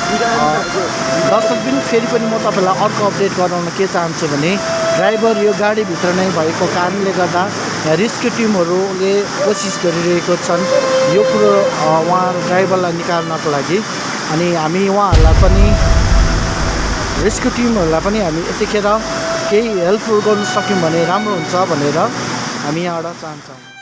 दर्शकबिन फेरि पनि म तपाईँलाई अर्को अपडेट गराउन के चाहन्छु भने ड्राइभर यो गाडीभित्र नै भएको कारणले गर्दा रेस्क्यु टिमहरूले कोसिस गरिरहेको छन् यो कुरो उहाँ ड्राइभरलाई निकाल्नको लागि। अनि हामी उहाँहरूलाई पनि रेस्क्यु टिमहरूलाई पनि हामी यतिखेर केही हेल्पफुल गर्न सक्यौँ भने राम्रो हुन्छ भनेर हामी यहाँबाट चाहन्छौँ।